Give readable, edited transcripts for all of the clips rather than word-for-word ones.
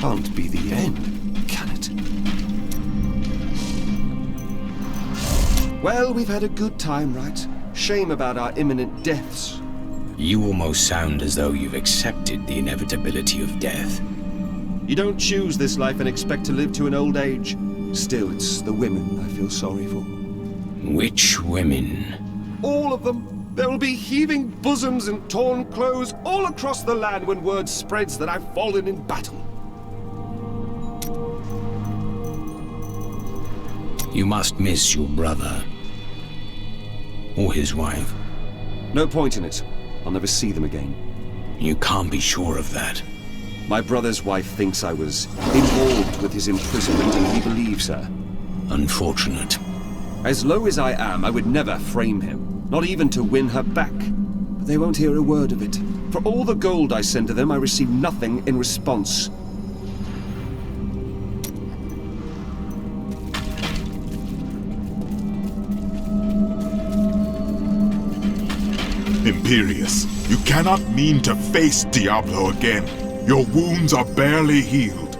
can't be the end, can it? Well, we've had a good time, right? Shame about our imminent deaths. You almost sound as though you've accepted the inevitability of death. You don't choose this life and expect to live to an old age. Still, it's the women I feel sorry for. Which women? All of them. There will be heaving bosoms and torn clothes all across the land when word spreads that I've fallen in battle. You must miss your brother. Or his wife. No point in it. I'll never see them again. You can't be sure of that. My brother's wife thinks I was involved with his imprisonment, and he believes her. Unfortunate. As low as I am, I would never frame him, not even to win her back. But they won't hear a word of it. For all the gold I send to them, I receive nothing in response. Imperius, you cannot mean to face Diablo again. Your wounds are barely healed.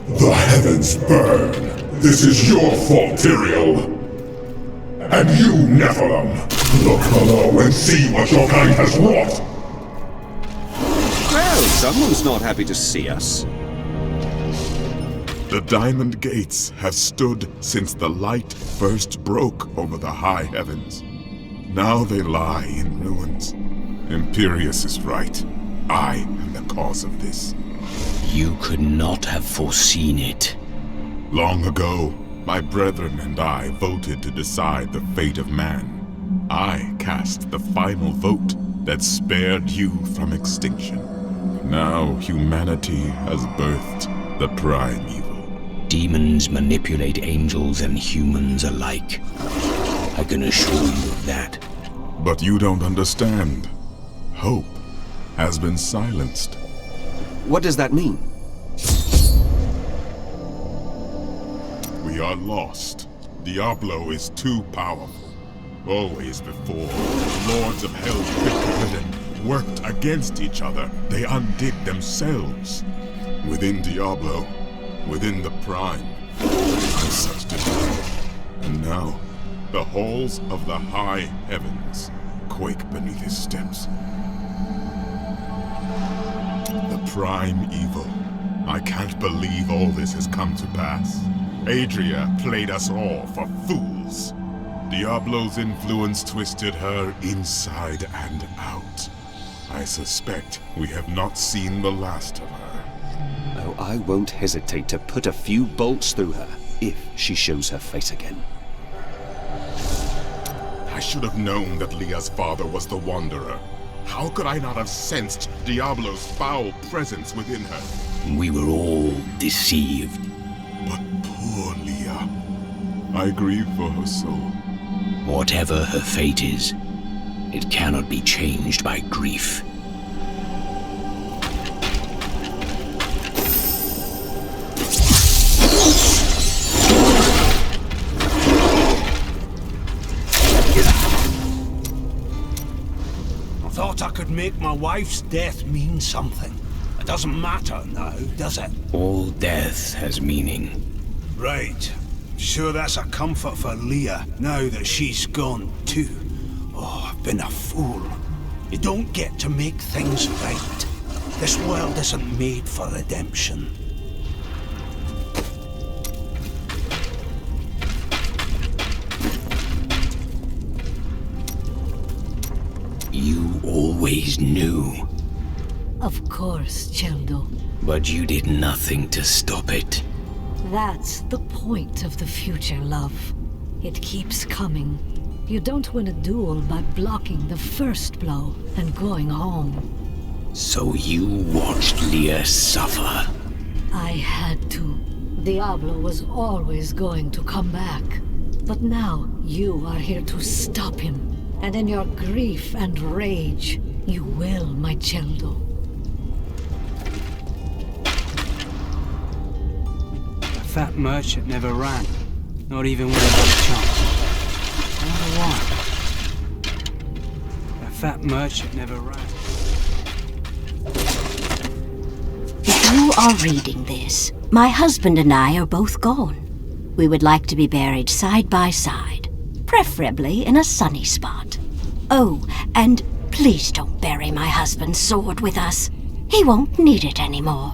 The heavens burn. This is your fault, Tyrael. And you, Nephilim, look below and see what your kind has wrought. Well, someone's not happy to see us. The Diamond Gates have stood since the light first broke over the high heavens. Now they lie in ruins. Imperius is right. I am the cause of this. You could not have foreseen it. Long ago, my brethren and I voted to decide the fate of man. I cast the final vote that spared you from extinction. Now humanity has birthed the prime evil. Demons manipulate angels and humans alike. I can assure you of that. But you don't understand. Hope has been silenced. What does that mean? We are lost. Diablo is too powerful. Always before, the lords of hell bickered and worked against each other. They undid themselves. Within Diablo, within the Prime, I such division. And now, the halls of the high heavens quake beneath his steps. The prime evil. I can't believe all this has come to pass. Adria played us all for fools. Diablo's influence twisted her inside and out. I suspect we have not seen the last of her. Oh, I won't hesitate to put a few bolts through her, if she shows her face again. I should have known that Leah's father was the Wanderer. How could I not have sensed Diablo's foul presence within her? We were all deceived. But poor Leah. I grieve for her soul. Whatever her fate is, it cannot be changed by grief. I thought I could make my wife's death mean something. It doesn't matter now, does it? All death has meaning. Right. Sure that's a comfort for Leah, now that she's gone too. Oh, I've been a fool. You don't get to make things right. This world isn't made for redemption. You always knew. Of course, Cheldo. But you did nothing to stop it. That's the point of the future, love. It keeps coming. You don't win a duel by blocking the first blow and going home. So you watched Leah suffer. I had to. Diablo was always going to come back. But now, you are here to stop him. And in your grief and rage, you will, my Cheldo. A fat merchant never ran, not even when he got a chance. I wonder why. A fat merchant never ran. you are reading this, my husband and I are both gone. We would like to be buried side by side, preferably in a sunny spot. Oh, and please don't bury my husband's sword with us. He won't need it anymore.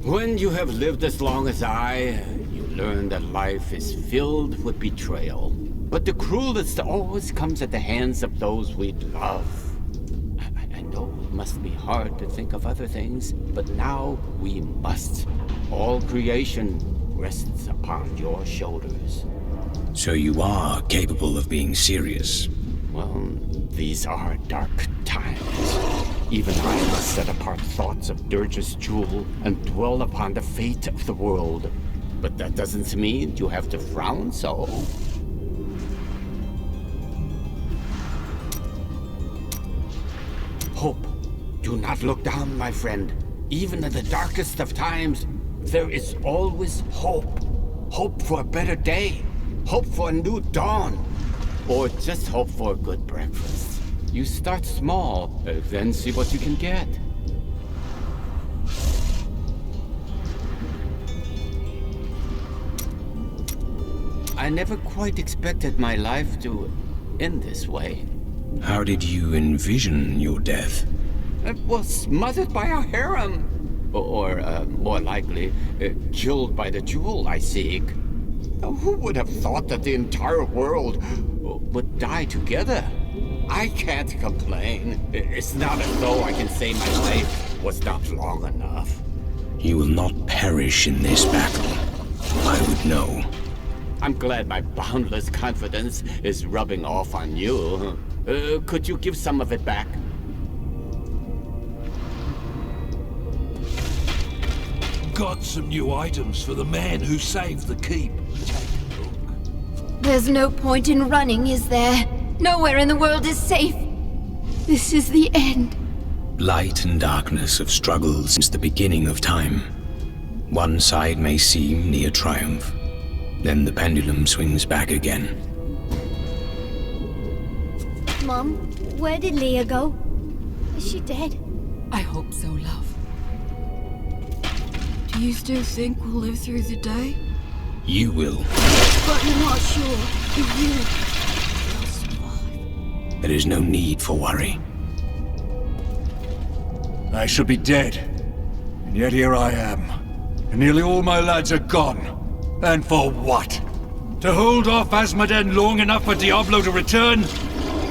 When you have lived as long as I, you learn that life is filled with betrayal. But the cruelest always comes at the hands of those we love. I know it must be hard to think of other things, but now we must. All creation rests upon your shoulders. So you are capable of being serious? Well, these are dark times. Even I must set apart thoughts of Dirge's jewel and dwell upon the fate of the world. But that doesn't mean you have to frown so. Hope. Do not look down, my friend. Even in the darkest of times, there is always hope. Hope for a better day. Hope for a new dawn. Or just hope for a good breakfast. You start small, then see what you can get. I never quite expected my life to end this way. How did you envision your death? It was smothered by a harem. Or, more likely, killed by the jewel I seek. Who would have thought that the entire world would die together? I can't complain. It's not as though I can say my life was not long enough. You will not perish in this battle. I would know. I'm glad my boundless confidence is rubbing off on you. Could you give some of it back? Got some new items for the man who saved the keep. There's no point in running, is there? Nowhere in the world is safe. This is the end. Light and darkness have struggled since the beginning of time. One side may seem near triumph, then the pendulum swings back again. Mom, where did Leah go? Is she dead? I hope so, love. Do you still think we'll live through the day? You will. But you're not sure if you will survive. There is no need for worry. I should be dead. And yet here I am. And nearly all my lads are gone. And for what? To hold off Asmoden long enough for Diablo to return?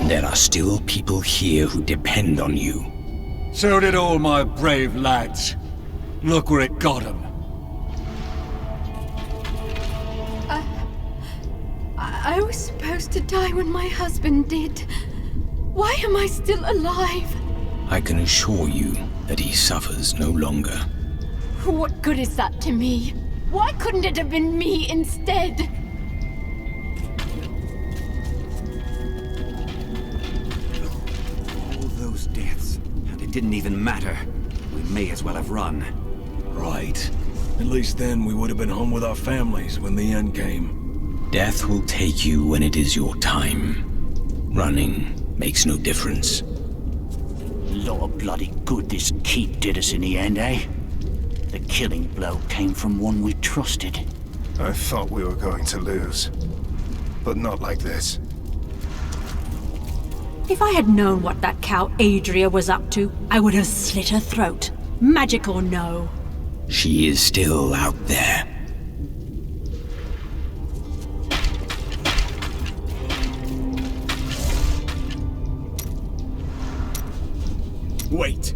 There are still people here who depend on you. So did all my brave lads. Look where it got them. I was supposed to die when my husband did. Why am I still alive? I can assure you that he suffers no longer. What good is that to me? Why couldn't it have been me instead? All those deaths, and it didn't even matter. We may as well have run. Right. At least then we would have been home with our families when the end came. Death will take you when it is your time. Running makes no difference. Lot of bloody good this keep did us in the end, eh? The killing blow came from one we trusted. I thought we were going to lose. But not like this. If I had known what that cow Adria was up to, I would have slit her throat. Magic or no. She is still out there. Wait.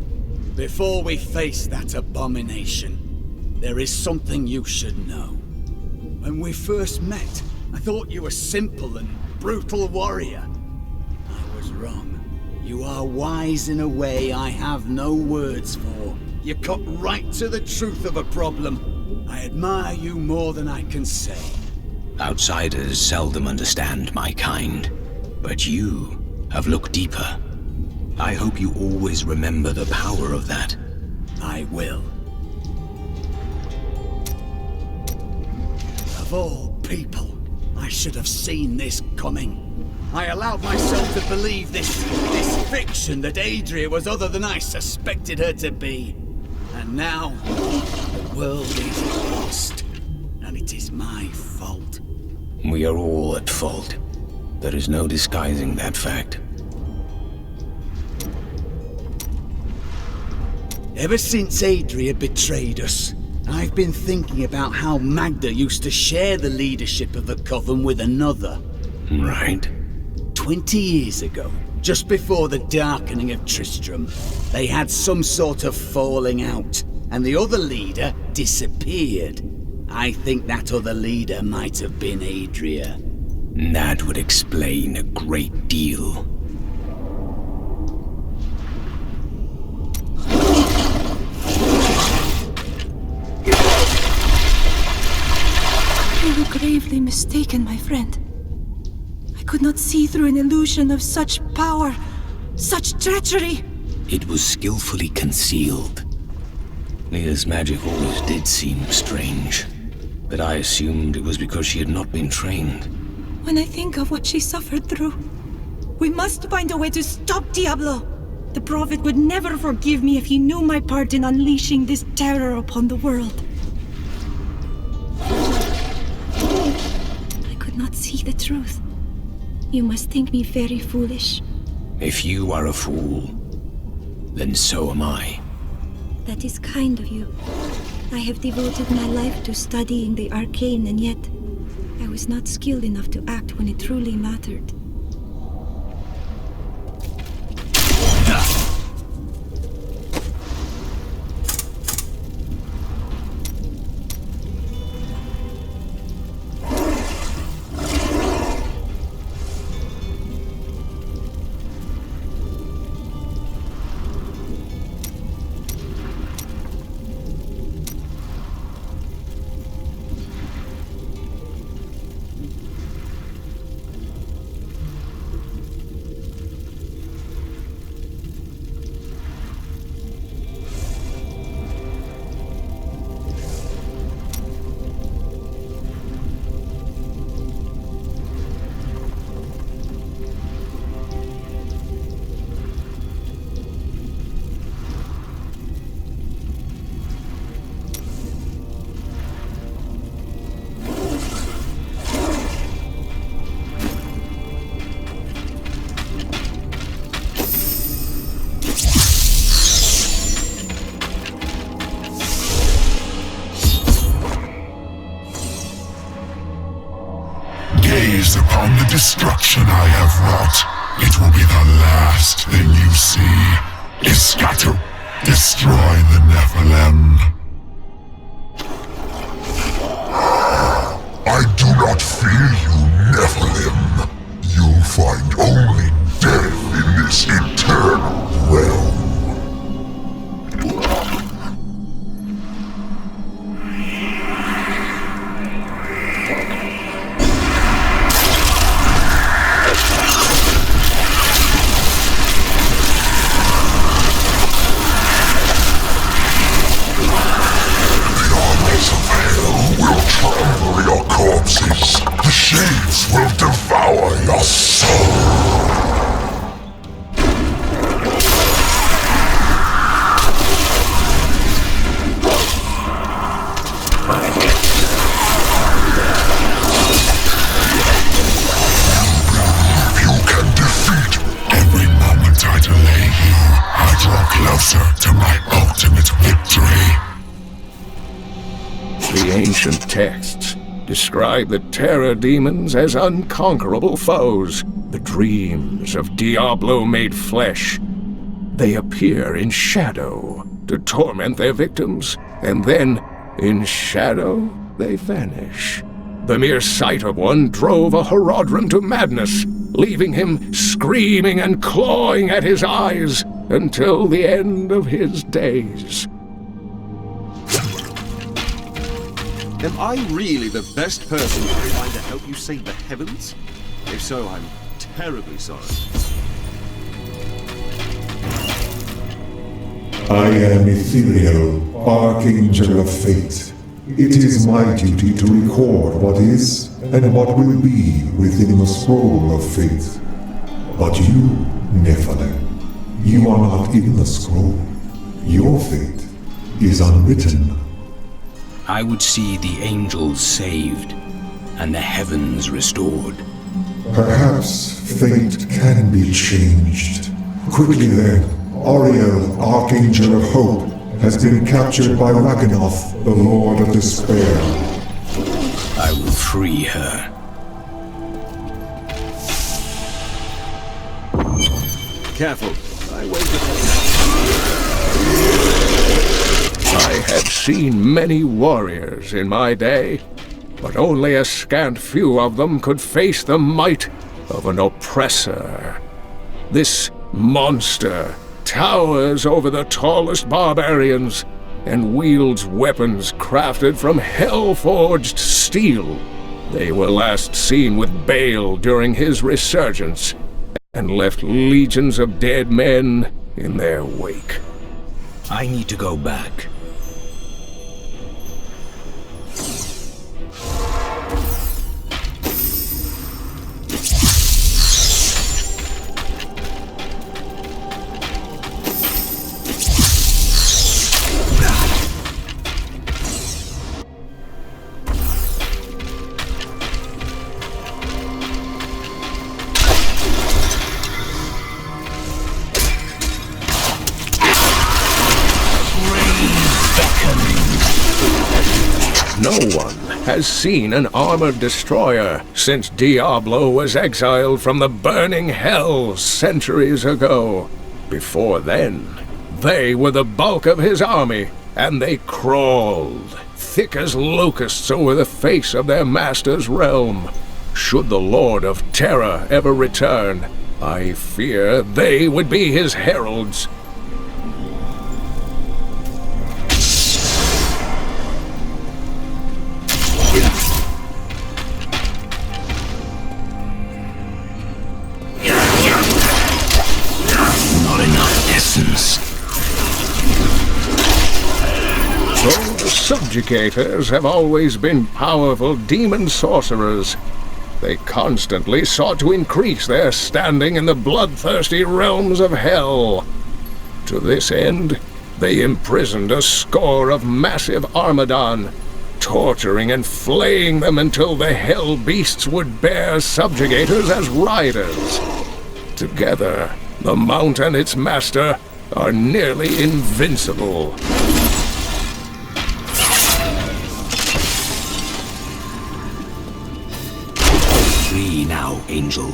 Before we face that abomination, there is something you should know. When we first met, I thought you were a simple and brutal warrior. I was wrong. You are wise in a way I have no words for. You cut right to the truth of a problem. I admire you more than I can say. Outsiders seldom understand my kind, but you have looked deeper. I hope you always remember the power of that. I will. Of all people, I should have seen this coming. I allowed myself to believe this fiction that Adria was other than I suspected her to be. And now, the world is lost. And it is my fault. We are all at fault. There is no disguising that fact. Ever since Adria betrayed us, I've been thinking about how Magda used to share the leadership of the Coven with another. Right. 20 years ago, just before the darkening of Tristram, they had some sort of falling out, and the other leader disappeared. I think that other leader might have been Adria. That would explain a great deal. You were gravely mistaken, my friend. I could not see through an illusion of such power, such treachery. It was skillfully concealed. Leah's magic always did seem strange, but I assumed it was because she had not been trained. When I think of what she suffered through, we must find a way to stop Diablo. The Prophet would never forgive me if he knew my part in unleashing this terror upon the world. I could not see the truth. You must think me very foolish. If you are a fool, then so am I. That is kind of you. I have devoted my life to studying the arcane, and yet I was not skilled enough to act when it truly mattered. Gaze upon the destruction I have wrought. It will be the last thing you see. Iskato, destroy the Nephilim. I do not fear you, Nephilim. You'll find only death in this eternal realm. The shades will devour your soul! You can defeat. Every moment I delay you, I draw closer to my ultimate victory. The ancient texts describe the terror demons as unconquerable foes, the dreams of Diablo made flesh. They appear in shadow to torment their victims, and then, in shadow, they vanish. The mere sight of one drove a Horadrim to madness, leaving him screaming and clawing at his eyes until the end of his days. Am I really the best person trying to help you save the heavens? If so, I'm terribly sorry. I am Ethereal, Archangel of Fate. It is my duty to record what is and what will be within the scroll of fate. But you, Nephilim, you are not in the scroll. Your fate is unwritten. I would see the angels saved and the heavens restored. Perhaps fate can be changed. Quickly then, Ariel, Archangel of Hope, has been captured by Raganoth, the Lord of Despair. I will free her. Careful. I have seen many warriors in my day, but only a scant few of them could face the might of an oppressor. This monster towers over the tallest barbarians and wields weapons crafted from hell-forged steel. They were last seen with Baal during his resurgence, and left legions of dead men in their wake. I need to go back. No one has seen an armored destroyer since Diablo was exiled from the burning hell centuries ago. Before then, they were the bulk of his army, and they crawled, thick as locusts over the face of their master's realm. Should the Lord of Terror ever return, I fear they would be his heralds. Though the subjugators have always been powerful demon sorcerers, they constantly sought to increase their standing in the bloodthirsty realms of hell. To this end, they imprisoned a score of massive Armadon, torturing and flaying them until the hell beasts would bear subjugators as riders. Together, the Mount and its master are nearly invincible. Free now, Angel.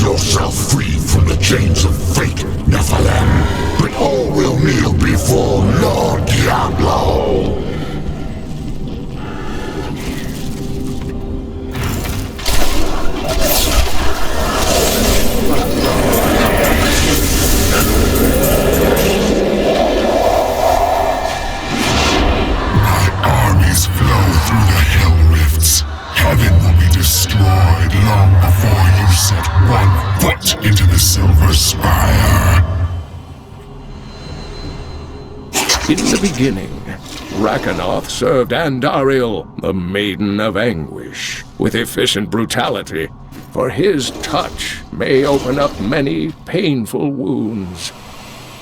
Yourself free from the chains of fate, Nephilim, but all will kneel before Lord Diablo. My armies flow through the hell rifts. Heaven will be destroyed long before you set one foot into the Silver Spire. In the beginning, Raganoth served Andariel, the Maiden of Anguish, with efficient brutality, for his touch may open up many painful wounds.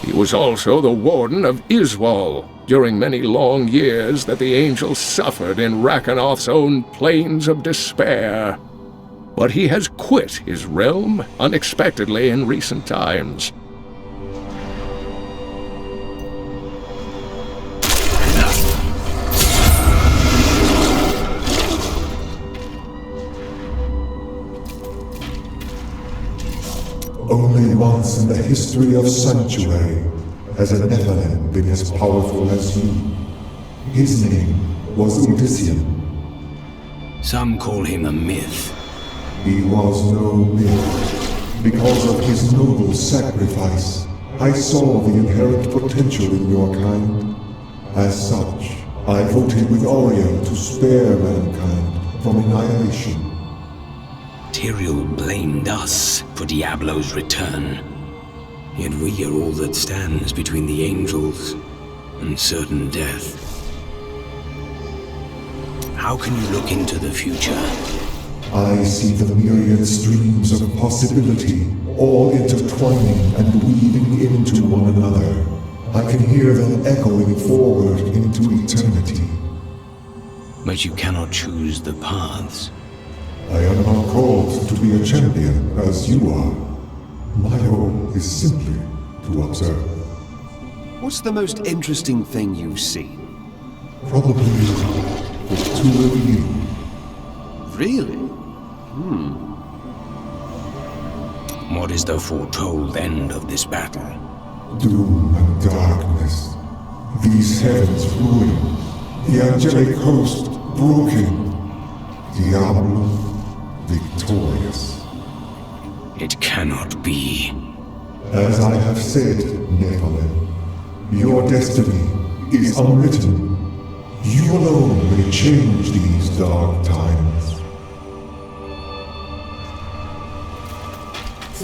He was also the warden of Iswal during many long years that the angels suffered in Raganoth's own plains of despair. but he has quit his realm unexpectedly in recent times. Only once in the history of Sanctuary has a Nephilim been as powerful as you. His name was Odyssean. Some call him a myth. He was no myth. Because of his noble sacrifice, I saw the inherent potential in your kind. As such, I voted with Oriel to spare mankind from annihilation. Tyrael blamed us for Diablo's return. Yet we are all that stands between the angels and certain death. How can you look into the future? I see the myriad streams of possibility, all intertwining and weaving into one another. I can hear them echoing forward into eternity. But you cannot choose the paths. I am not called to be a champion as you are. My role is simply to observe. What's the most interesting thing you've seen? Probably the two of you. Really? What is the foretold end of this battle? Doom and darkness. These heavens ruined. The angelic host broken. Diablo victorious. It cannot be. As I have said, Nephilim, your destiny is unwritten. You alone may change these dark times.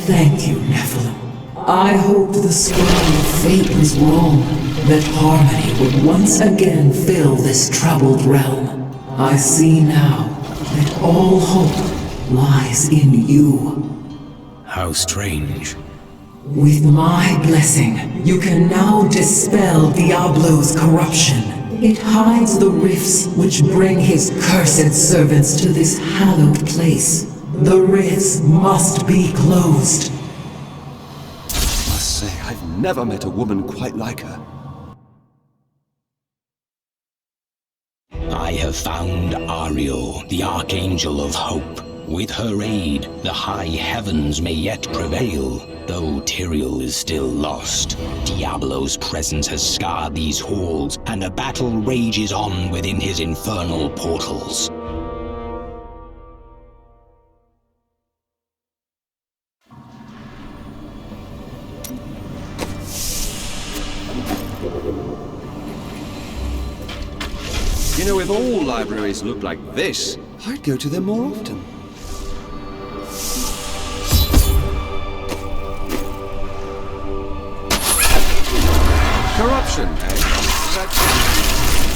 Thank you, Nephilim. I hoped the scroll of fate was wrong, that harmony would once again fill this troubled realm. I see now that all hope lies in you. How strange. With my blessing, you can now dispel Diablo's corruption. It hides the rifts which bring his cursed servants to this hallowed place. The rifts must be closed. I must say, I've never met a woman quite like her. I have found Ariel, the Archangel of Hope. With her aid, the high heavens may yet prevail. Though Tyrael is still lost, Diablo's presence has scarred these halls, and a battle rages on within his infernal portals. You know, if all libraries looked like this, I'd go to them more often. Corruption, eh?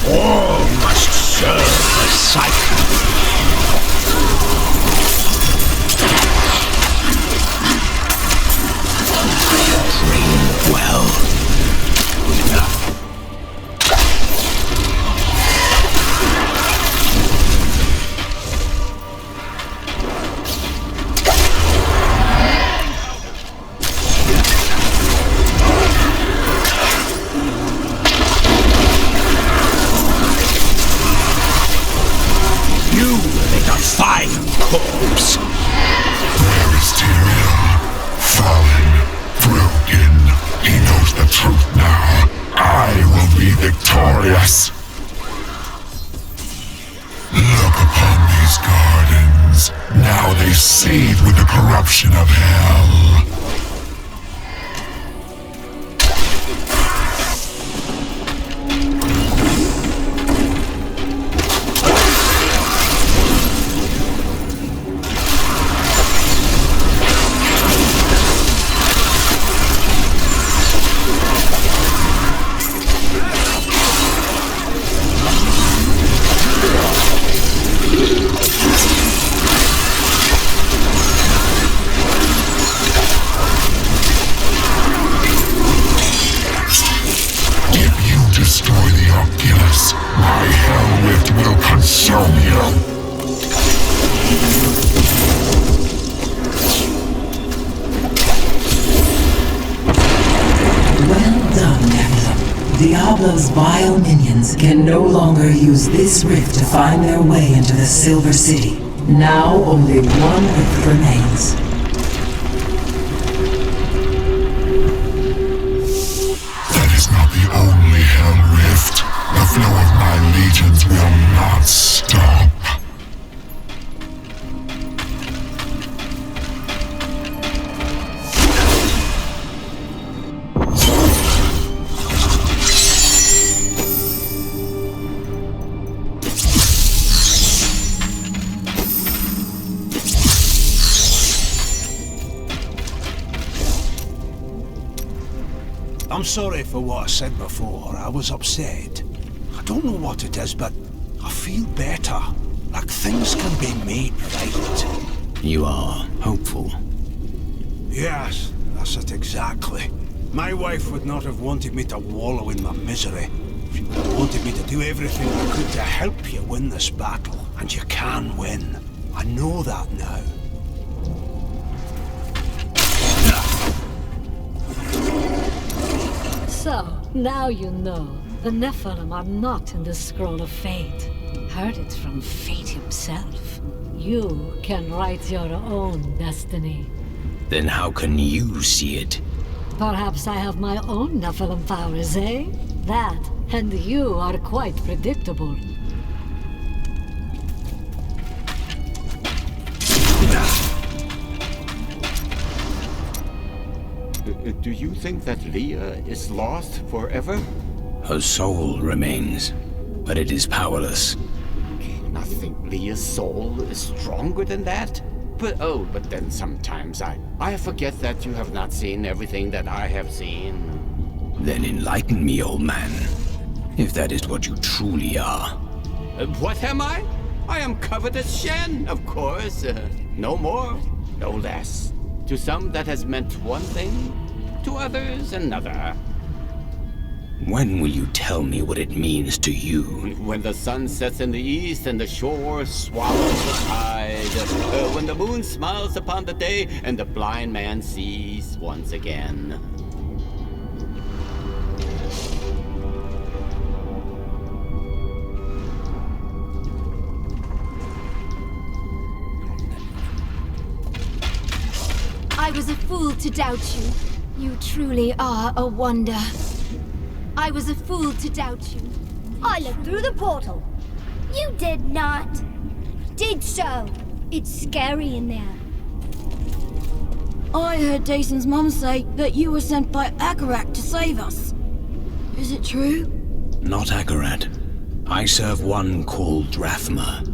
All must serve the cycle. Dream well. Corpse. Where is Tyrael? Fallen, broken. He knows the truth now. I will be victorious. Look upon these gardens. Now they seethe with the corruption of hell. Diablo's vile minions can no longer use this rift to find their way into the Silver City. Now only one rift remains. That is not the only Hell Rift. The flow of my legions will not stop. I'm sorry for what I said before. I was upset. I don't know what it is, but I feel better. Like things can be made right. You are hopeful. Yes, that's it exactly. My wife would not have wanted me to wallow in my misery. She would have wanted me to do everything I could to help you win this battle. And you can win. I know that now. So, now you know. The Nephilim are not in the Scroll of Fate. Heard it from Fate himself. You can write your own destiny. Then how can you see it? Perhaps I have my own Nephilim powers, eh? That, and you are quite predictable. Do you think that Leah is lost forever? Her soul remains, but it is powerless. Can I think Leah's soul is stronger than that? But then sometimes I forget that you have not seen everything that I have seen. Then enlighten me, old man, if that is what you truly are. What am I? I am covered as Shen, of course. No more, no less. To some that has meant one thing, to others another. When will you tell me what it means to you? When the sun sets in the east and the shore swallows the tide. When the moon smiles upon the day and the blind man sees once again. I was a fool to doubt you. You truly are a wonder. I was a fool to doubt you. I looked through the portal. You did not. Did so. It's scary in there. I heard Jason's mom say that you were sent by Akarak to save us. Is it true? Not Akarat. I serve one called Rathma.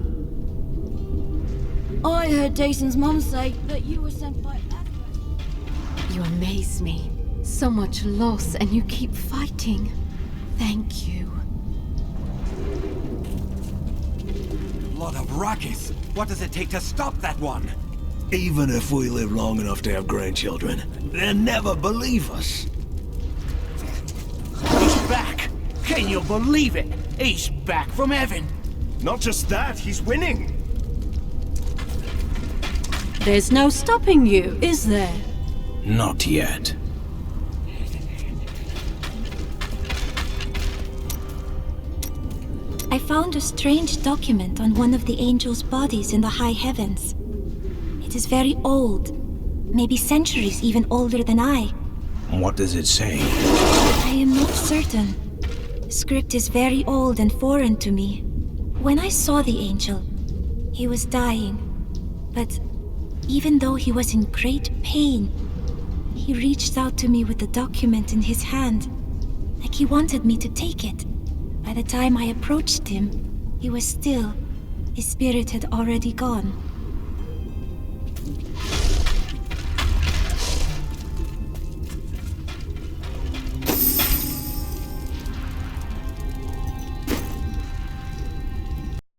I heard Jason's mom say that you were sent by Akarat. You amaze me. So much loss and you keep fighting. Thank you. Lot of ruckus. What does it take to stop that one? Even if we live long enough to have grandchildren, they'll never believe us. He's back! Can you believe it? He's back from heaven! Not just that, he's winning! There's no stopping you, is there? Not yet. I found a strange document on one of the angels' bodies in the high heavens. It is very old, maybe centuries even older than I. What does it say? I am not certain. The script is very old and foreign to me. When I saw the angel, he was dying. But even though he was in great pain, he reached out to me with the document in his hand, like he wanted me to take it. By the time I approached him, he was still. His spirit had already gone.